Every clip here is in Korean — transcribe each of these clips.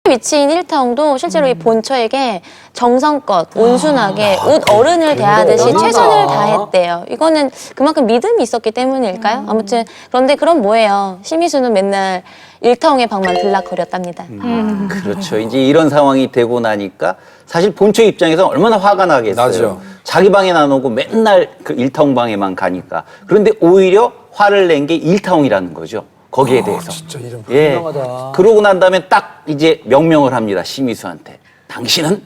위치인 일타홍도 실제로 이 본처에게 정성껏 온순하게 옷 어른을 대하듯이 최선을 다했대요. 이거는 그만큼 믿음이 있었기 때문일까요? 아무튼 그런데 그럼 뭐예요? 심의수는 맨날 일타홍의 방만 들락거렸답니다. 그렇죠. 이제 이런 상황이 되고 나니까 사실 본처 입장에서 얼마나 화가 나겠어요. 나죠. 자기 방에 안 오고 맨날 그 일타홍 방에만 가니까. 그런데 오히려 화를 낸 게 일타홍이라는 거죠. 거기에 대해서. 진짜 이름 예. 훌륭하다. 그러고 난 다음에 딱 이제 명령을 합니다. 심의수한테. 당신은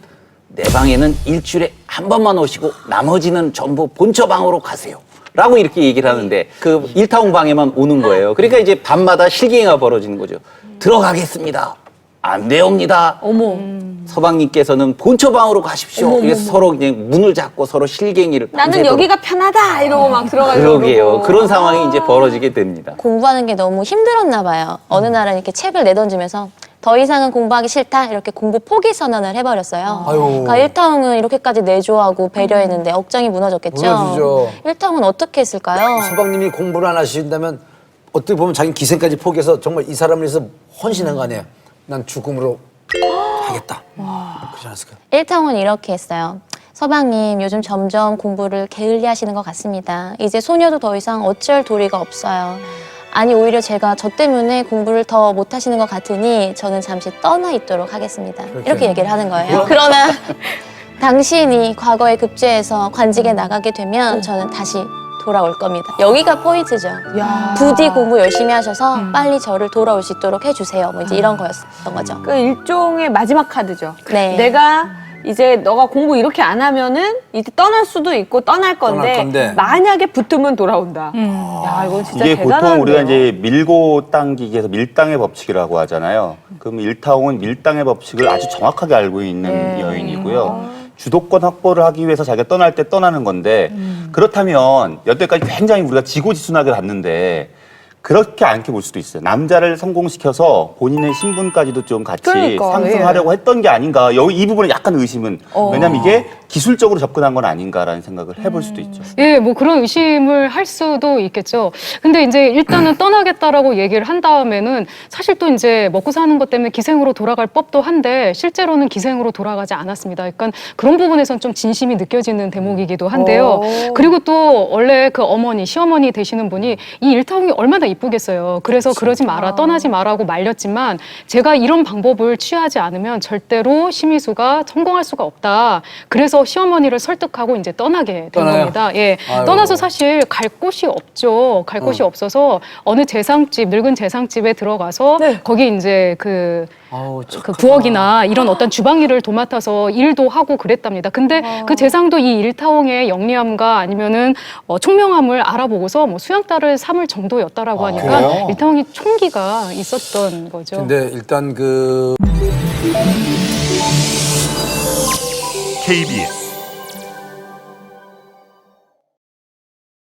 내 방에는 일주일에 한 번만 오시고 나머지는 전부 본처 방으로 가세요. 라고 이렇게 얘기를 하는데 그 일타홍 방에만 오는 거예요. 그러니까 이제 밤마다 실갱이가 벌어지는 거죠. 들어가겠습니다. 안 되옵니다. 어머. 서방님께서는 본처 방으로 가십시오. 그래서 서로 그냥 문을 잡고 서로 실갱이를 나는 밤새도록. 여기가 편하다 이러고 막 들어가려고 그러게요. 그러고. 그런 상황이 이제 벌어지게 됩니다. 공부하는 게 너무 힘들었나 봐요. 어느 날은 이렇게 책을 내던지면서 더 이상은 공부하기 싫다 이렇게 공부 포기 선언을 해버렸어요. 아유. 그러니까 일타홍은 이렇게까지 내조하고 배려했는데 억장이 무너졌겠죠. 무너지죠. 일타홍은 어떻게 했을까요? 서방님이 공부를 안 하신다면 어떻게 보면 자기 기생까지 포기해서 정말 이 사람을 위해서 헌신한 거 아니에요. 난 죽음으로 하겠다. 그렇지 않았을까요? 일타홍은 이렇게 했어요. 서방님, 요즘 점점 공부를 게을리하시는 것 같습니다. 이제 소녀도 더 이상 어쩔 도리가 없어요. 아니, 오히려 제가 저 때문에 공부를 더 못하시는 것 같으니 저는 잠시 떠나 있도록 하겠습니다. 이렇게 얘기를 하는 거예요. 그러나 당신이 과거에 급제해서 관직에 나가게 되면 저는 다시 돌아올 겁니다. 여기가 포인트죠. 부디 공부 열심히 하셔서 빨리 저를 돌아올 수 있도록 해주세요. 뭐 이제 이런 거였던 거죠. 그 일종의 마지막 카드죠. 네. 내가 이제 너가 공부 이렇게 안 하면은 이제 떠날 수도 있고 떠날 건데 만약에 붙으면 돌아온다. 야, 이거 진짜 이게 대단한데요. 보통 우리가 이제 밀고 당기기에서 밀당의 법칙이라고 하잖아요. 그럼 일타홍은 밀당의 법칙을 아주 정확하게 알고 있는 여인이고요. 주도권 확보를 하기 위해서 자기가 떠날 때 떠나는 건데 그렇다면 여태까지 굉장히 우리가 지고지순하게 봤는데 그렇게 않게 볼 수도 있어요. 남자를 성공시켜서 본인의 신분까지도 좀 같이 그러니까, 상승하려고 했던 게 아닌가. 이 부분에 약간 의심은. 왜냐면 이게 기술적으로 접근한 건 아닌가라는 생각을 해볼 수도 있죠. 예, 뭐 그런 의심을 할 수도 있겠죠. 근데 이제 일단은 떠나겠다라고 얘기를 한 다음에는 사실 또 이제 먹고 사는 것 때문에 기생으로 돌아갈 법도 한데 실제로는 기생으로 돌아가지 않았습니다. 그러니까 그런 부분에선 좀 진심이 느껴지는 대목이기도 한데요. 그리고 또 원래 그 어머니, 시어머니 되시는 분이 이 일타홍이 얼마나 이쁘겠어요. 그래서 그러지 마라, 떠나지 마라고 말렸지만 제가 이런 방법을 취하지 않으면 절대로 심의수가 성공할 수가 없다. 그래서 시어머니를 설득하고 이제 떠나게 된 겁니다. 예, 아유. 떠나서 사실 갈 곳이 없죠. 갈 곳이 없어서 어느 재상집, 늙은 재상집에 들어가서 거기 이제 그 부엌이나 이런 어떤 주방 일을 도맡아서 일도 하고 그랬답니다. 근데 그 재상도 이 일타홍의 영리함과 아니면은 총명함을 알아보고서 뭐 수양딸을 삼을 정도였다라고 하니까 그래요? 일타홍이 총기가 있었던 거죠. 근데 일단 그 KBS